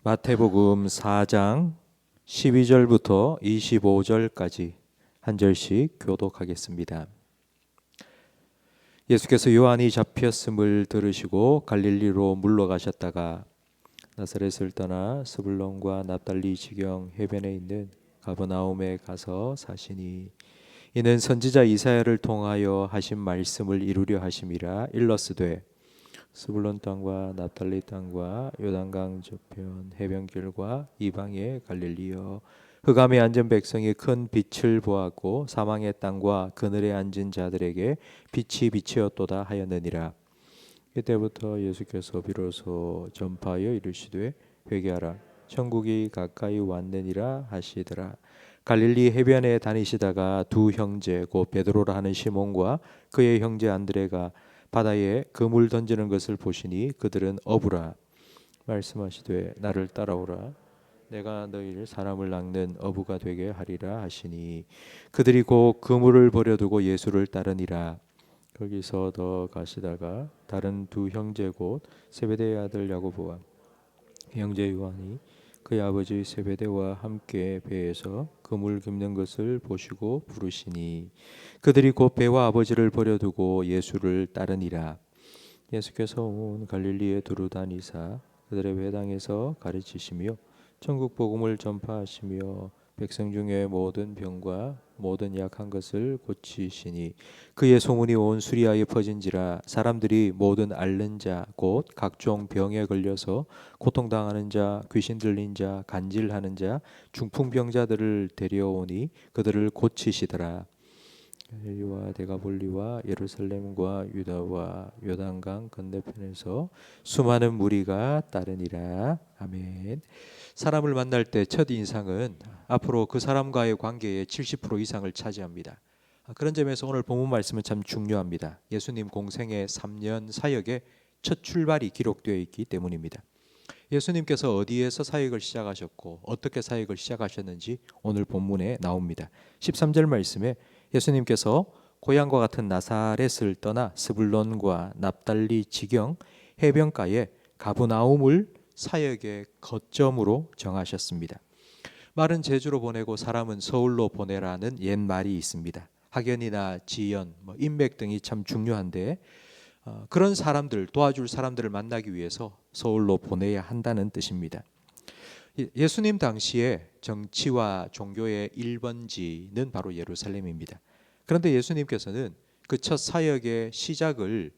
마태복음 4장 12절부터 25절까지 한 절씩 교독하겠습니다. 예수께서 요한이 잡혔음을 들으시고 갈릴리로 물러가셨다가 나사렛을 떠나 스불론과 납달리 지경 해변에 있는 가버나움에 가서 사시니 이는 선지자 이사야를 통하여 하신 말씀을 이루려 하심이라. 일러스되 스불론 땅과 납달리 땅과 요단강 저편 해변길과 이방의 갈릴리여, 흑암에 앉은 백성이 큰 빛을 보았고 사망의 땅과 그늘에 앉은 자들에게 빛이 비치었도다 하였느니라. 이때부터 예수께서 비로소 전파하여 이르시되 회개하라, 천국이 가까이 왔느니라 하시더라. 갈릴리 해변에 다니시다가 두 형제 곧 베드로라 하는 시몬과 그의 형제 안드레가 바다에 그물 던지는 것을 보시니 그들은 어부라. 말씀하시되 나를 따라오라, 내가 너희를 사람을 낚는 어부가 되게 하리라 하시니 그들이 곧 그물을 버려두고 예수를 따르니라. 거기서 더 가시다가 다른 두 형제 곧 세베대의 아들 야고보와 형제 요한이 그의 아버지 세베대와 함께 배에서 그물 깁는 것을 보시고 부르시니 그들이 곧 배와 아버지를 버려두고 예수를 따르니라. 예수께서 온 갈릴리에 두루 다니사 그들의 회당에서 가르치시며 천국 복음을 전파하시며 백성 중에 모든 병과 모든 약한 것을 고치시니 그의 소문이 온 수리아에 퍼진지라. 사람들이 모든 앓는 자 곧 각종 병에 걸려서 고통당하는 자, 귀신 들린 자, 간질하는 자, 중풍병자들을 데려오니 그들을 고치시더라. 갈릴리와 데가볼리와 예루살렘과 유다와 요단강 건너편에서 수많은 무리가 따르니라. 아멘. 사람을 만날 때 첫 인상은 앞으로 그 사람과의 관계의 70% 이상을 차지합니다. 그런 점에서 오늘 본문 말씀은 참 중요합니다. 예수님 공생의 3년 사역의 첫 출발이 기록되어 있기 때문입니다. 예수님께서 어디에서 사역을 시작하셨고 어떻게 사역을 시작하셨는지 오늘 본문에 나옵니다. 13절 말씀에 예수님께서 고향과 같은 나사렛을 떠나 스불론과 납달리 지경 해변가에 가브나움을 사역의 거점으로 정하셨습니다. 말은 제주로 보내고 사람은 서울로 보내라는 옛말이 있습니다. 학연이나 지연, 인맥 등이 참 중요한데 그런 사람들, 도와줄 사람들을 만나기 위해서 서울로 보내야 한다는 뜻입니다. 예수님 당시에 정치와 종교의 1번지는 바로 예루살렘입니다. 그런데 예수님께서는 그 첫 사역의 시작을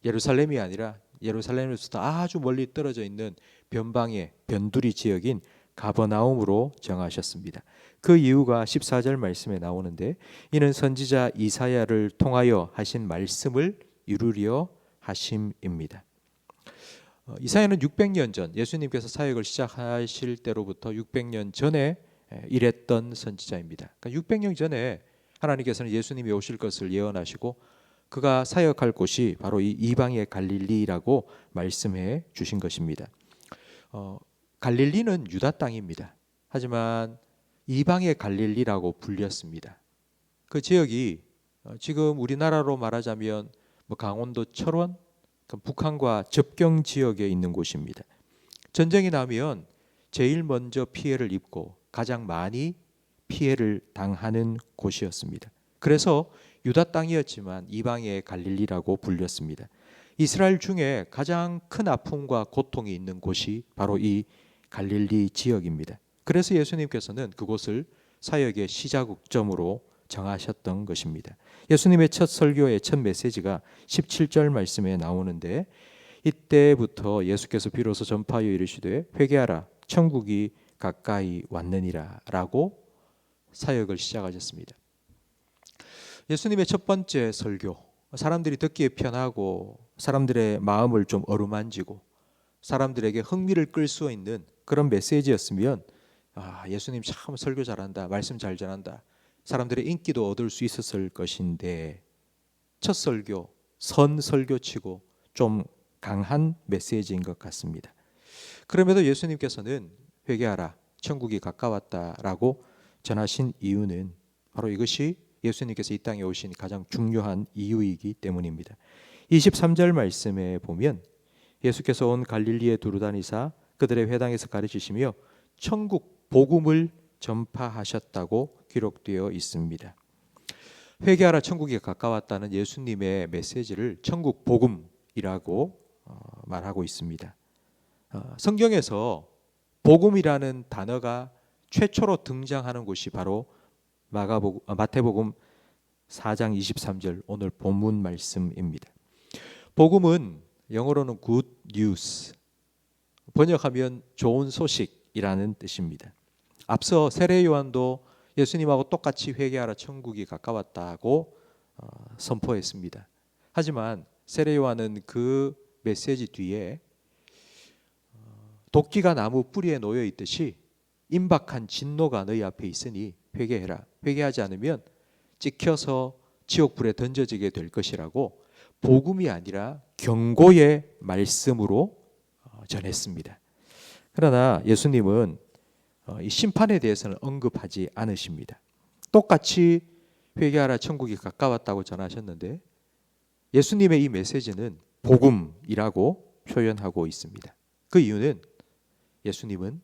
예루살렘이 아니라 예루살렘에서부터 아주 멀리 떨어져 있는 변방의 변두리 지역인 가버나움으로 정하셨습니다. 그 이유가 14절 말씀에 나오는데 이는 선지자 이사야를 통하여 하신 말씀을 이루려 하심입니다. 이사야는 600년 전 예수님께서 사역을 시작하실 때로부터 600년 전에 일했던 선지자입니다. 그러니까 600년 전에 하나님께서는 예수님이 오실 것을 예언하시고 그가 사역할 곳이 바로 이 이방의 갈릴리라고 말씀해 주신 것입니다. 갈릴리는 유다 땅입니다. 하지만 이방의 갈릴리라고 불렸습니다. 그 지역이 지금 우리나라로 말하자면 강원도 철원, 북한과 접경 지역에 있는 곳입니다. 전쟁이 나면 제일 먼저 피해를 입고 가장 많이 피해를 당하는 곳이었습니다. 그래서 유다 땅이었지만 이방의 갈릴리라고 불렸습니다. 이스라엘 중에 가장 큰 아픔과 고통이 있는 곳이 바로 이 갈릴리 지역입니다. 그래서 예수님께서는 그곳을 사역의 시작점으로 정하셨던 것입니다. 예수님의 첫 설교의 첫 메시지가 17절 말씀에 나오는데 이때부터 예수께서 비로소 전파하여 이르시되 회개하라, 천국이 가까이 왔느니라 라고 사역을 시작하셨습니다. 예수님의 첫 번째 설교, 사람들이 듣기에 편하고 사람들의 마음을 좀 어루만지고 사람들에게 흥미를 끌 수 있는 그런 메시지였으면 예수님 참 설교 잘한다, 말씀 잘 전한다, 사람들의 인기도 얻을 수 있었을 것인데 첫 설교, 선 설교치고 좀 강한 메시지인 것 같습니다. 그럼에도 예수님께서는 회개하라, 천국이 가까웠다라고 전하신 이유는 바로 이것이 예수님께서 이 땅에 오신 가장 중요한 이유이기 때문입니다. 23절 말씀에 보면 예수께서 온 갈릴리에 두루 다니사 그들의 회당에서 가르치시며 천국 복음을 전파하셨다고 기록되어 있습니다. 회개하라 천국이 가까웠다는 예수님의 메시지를 천국 복음이라고 말하고 있습니다. 성경에서 복음이라는 단어가 최초로 등장하는 곳이 바로 마태복음 4장 23절 오늘 본문 말씀입니다. 복음은 영어로는 good news, 번역하면 좋은 소식이라는 뜻입니다. 앞서 세례 요한도 예수님하고 똑같이 회개하라 천국이 가까웠다고 선포했습니다. 하지만 세례 요한은 그 메시지 뒤에 도끼가 나무 뿌리에 놓여 있듯이 임박한 진노가 너희 앞에 있으니 회개해라. 회개하지 않으면 찍혀서 지옥불에 던져지게 될 것이라고 복음이 아니라 경고의 말씀으로 전했습니다. 그러나 예수님은 이 심판에 대해서는 언급하지 않으십니다. 똑같이 회개하라 천국이 가까웠다고 전하셨는데 예수님의 이 메시지는 복음이라고 표현하고 있습니다. 그 이유는 예수님은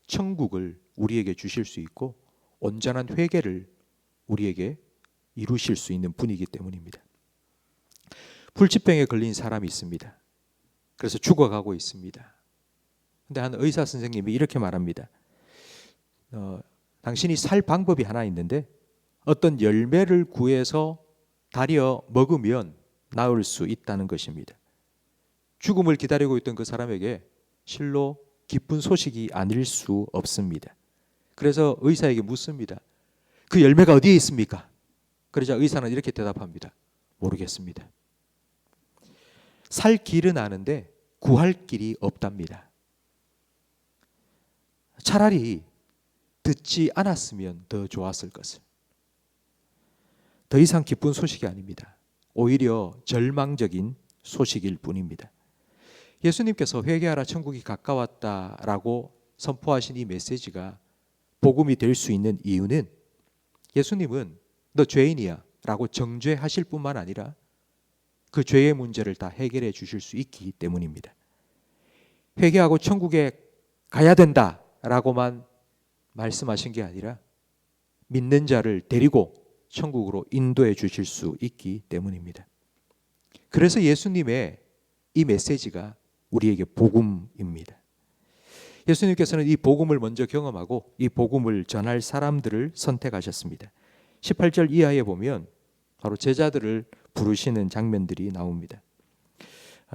천국을 우리에게 주실 수 있고 온전한 회개를 우리에게 이루실 수 있는 분이기 때문입니다. 불치병에 걸린 사람이 있습니다. 그래서 죽어가고 있습니다. 근데 한 의사 선생님이 이렇게 말합니다. 당신이 살 방법이 하나 있는데 어떤 열매를 구해서 다려 먹으면 나을 수 있다는 것입니다. 죽음을 기다리고 있던 그 사람에게 실로 기쁜 소식이 아닐 수 없습니다. 그래서 의사에게 묻습니다. 그 열매가 어디에 있습니까? 그러자 의사는 이렇게 대답합니다. 모르겠습니다. 살 길은 아는데 구할 길이 없답니다. 차라리 듣지 않았으면 더 좋았을 것을. 더 이상 기쁜 소식이 아닙니다. 오히려 절망적인 소식일 뿐입니다. 예수님께서 회개하라 천국이 가까웠다라고 선포하신 이 메시지가 복음이 될 수 있는 이유는 예수님은 너 죄인이야 라고 정죄하실 뿐만 아니라 그 죄의 문제를 다 해결해 주실 수 있기 때문입니다. 회개하고 천국에 가야 된다라고만 말씀하신 게 아니라 믿는 자를 데리고 천국으로 인도해 주실 수 있기 때문입니다. 그래서 예수님의 이 메시지가 우리에게 복음입니다. 예수님께서는 이 복음을 먼저 경험하고 이 복음을 전할 사람들을 선택하셨습니다. 18절 이하에 보면 바로 제자들을 부르시는 장면들이 나옵니다.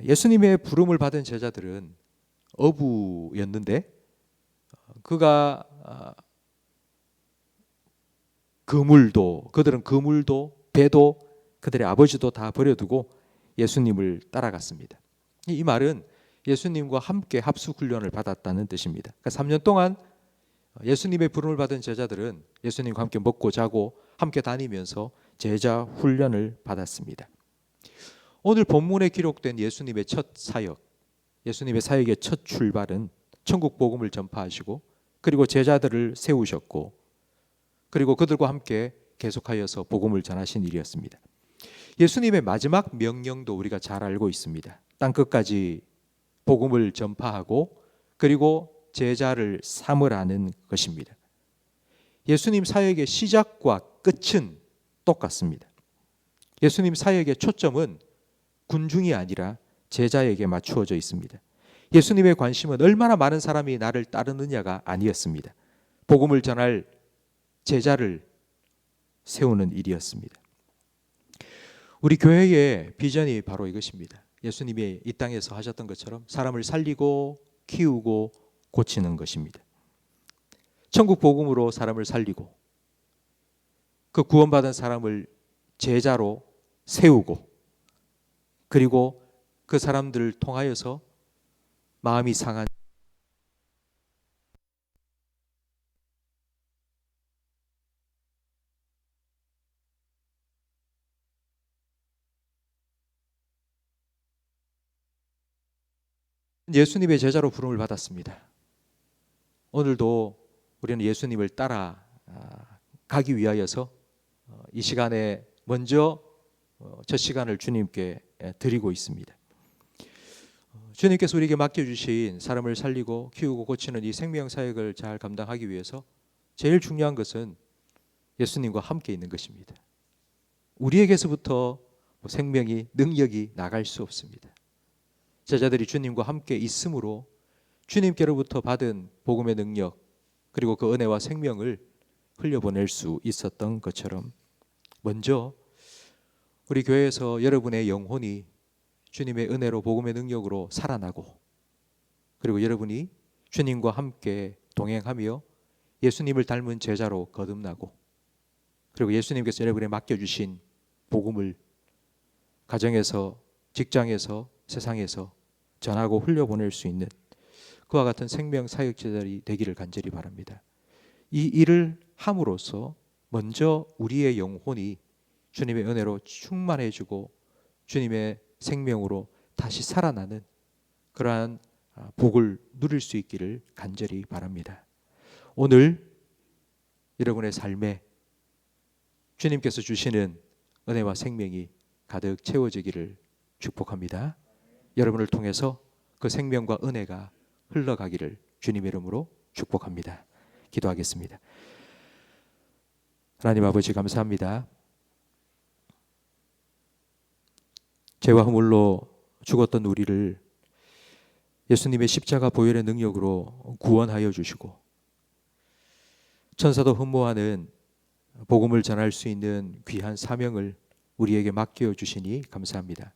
예수님의 부름을 받은 제자들은 어부였는데 그들은 그물도 배도 그들의 아버지도 다 버려두고 예수님을 따라갔습니다. 이 말은 예수님과 함께 합숙훈련을 받았다는 뜻입니다. 그러니까 3년 동안 예수님의 부름을 받은 제자들은 예수님과 함께 먹고 자고 함께 다니면서 제자 훈련을 받았습니다. 오늘 본문에 기록된 예수님의 첫 사역, 예수님의 사역의 첫 출발은 천국 복음을 전파하시고 그리고 제자들을 세우셨고 그리고 그들과 함께 계속하여서 복음을 전하신 일이었습니다. 예수님의 마지막 명령도 우리가 잘 알고 있습니다. 땅 끝까지 복음을 전파하고 그리고 제자를 삼으라는 것입니다. 예수님 사역의 시작과 끝은 똑같습니다. 예수님 사역의 초점은 군중이 아니라 제자에게 맞추어져 있습니다. 예수님의 관심은 얼마나 많은 사람이 나를 따르느냐가 아니었습니다. 복음을 전할 제자를 세우는 일이었습니다. 우리 교회의 비전이 바로 이것입니다. 예수님이 이 땅에서 하셨던 것처럼 사람을 살리고 키우고 고치는 것입니다. 천국 복음으로 사람을 살리고 그 구원받은 사람을 제자로 세우고 그리고 그 사람들을 통하여서 마음이 상한 예수님의 제자로 부름을 받았습니다. 오늘도 우리는 예수님을 따라 가기 위하여서 이 시간에 먼저 첫 시간을 주님께 드리고 있습니다. 주님께서 우리에게 맡겨주신 사람을 살리고 키우고 고치는 이 생명 사역을 잘 감당하기 위해서 제일 중요한 것은 예수님과 함께 있는 것입니다. 우리에게서부터 생명이, 능력이 나갈 수 없습니다. 제자들이 주님과 함께 있으므로 주님께로부터 받은 복음의 능력, 그리고 그 은혜와 생명을 흘려보낼 수 있었던 것처럼, 먼저 우리 교회에서 여러분의 영혼이 주님의 은혜로 복음의 능력으로 살아나고, 그리고 여러분이 주님과 함께 동행하며 예수님을 닮은 제자로 거듭나고, 그리고 예수님께서 여러분에 맡겨주신 복음을 가정에서, 직장에서, 세상에서 전하고 흘려보낼 수 있는 그와 같은 생명 사역자들이 되기를 간절히 바랍니다. 이 일을 함으로써 먼저 우리의 영혼이 주님의 은혜로 충만해지고 주님의 생명으로 다시 살아나는 그러한 복을 누릴 수 있기를 간절히 바랍니다. 오늘 여러분의 삶에 주님께서 주시는 은혜와 생명이 가득 채워지기를 축복합니다. 여러분을 통해서 그 생명과 은혜가 흘러가기를 주님의 이름으로 축복합니다. 기도하겠습니다. 하나님 아버지, 감사합니다. 죄와 허물로 죽었던 우리를 예수님의 십자가 보혈의 능력으로 구원하여 주시고, 천사도 흠모하는 복음을 전할 수 있는 귀한 사명을 우리에게 맡겨 주시니 감사합니다.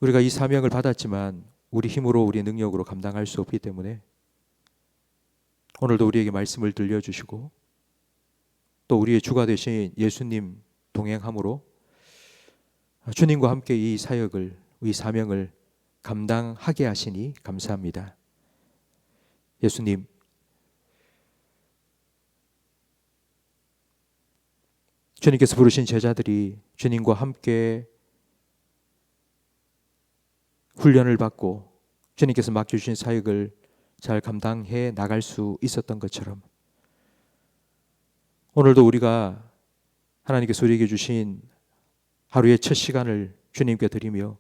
우리가 이 사명을 받았지만 우리 힘으로, 우리 능력으로 감당할 수 없기 때문에 오늘도 우리에게 말씀을 들려주시고, 또 우리의 주가 되신 예수님 동행함으로 주님과 함께 이 사역을, 이 사명을 감당하게 하시니 감사합니다. 예수님, 주님께서 부르신 제자들이 주님과 함께 훈련을 받고 주님께서 맡겨주신 사역을 잘 감당해 나갈 수 있었던 것처럼, 오늘도 우리가 하나님께서 우리에게 주신 하루의 첫 시간을 주님께 드리며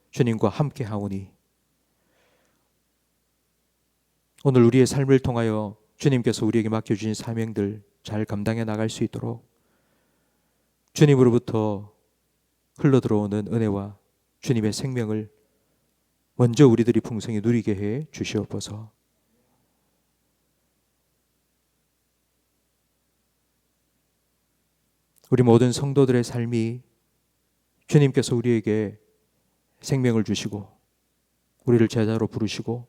주님과 함께 하오니, 오늘 우리의 삶을 통하여 주님께서 우리에게 맡겨주신 사명들 잘 감당해 나갈 수 있도록 주님으로부터 흘러들어오는 은혜와 주님의 생명을 먼저 우리들이 풍성히 누리게 해 주시옵소서. 우리 모든 성도들의 삶이 주님께서 우리에게 생명을 주시고 우리를 제자로 부르시고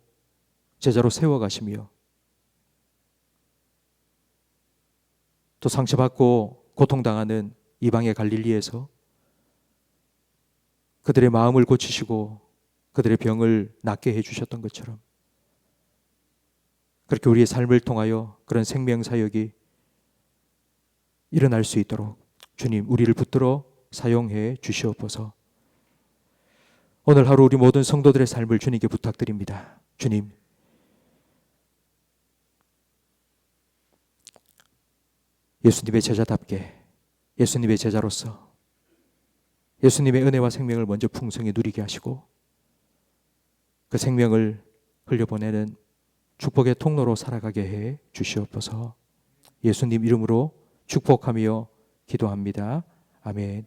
제자로 세워가시며, 또 상처받고 고통당하는 이방의 갈릴리에서 그들의 마음을 고치시고 그들의 병을 낫게 해주셨던 것처럼, 그렇게 우리의 삶을 통하여 그런 생명사역이 일어날 수 있도록 주님, 우리를 붙들어 사용해 주시옵소서. 오늘 하루 우리 모든 성도들의 삶을 주님께 부탁드립니다. 주님, 예수님의 제자답게, 예수님의 제자로서 예수님의 은혜와 생명을 먼저 풍성히 누리게 하시고 그 생명을 흘려보내는 축복의 통로로 살아가게 해 주시옵소서. 예수님 이름으로 축복하며 기도합니다. 아멘.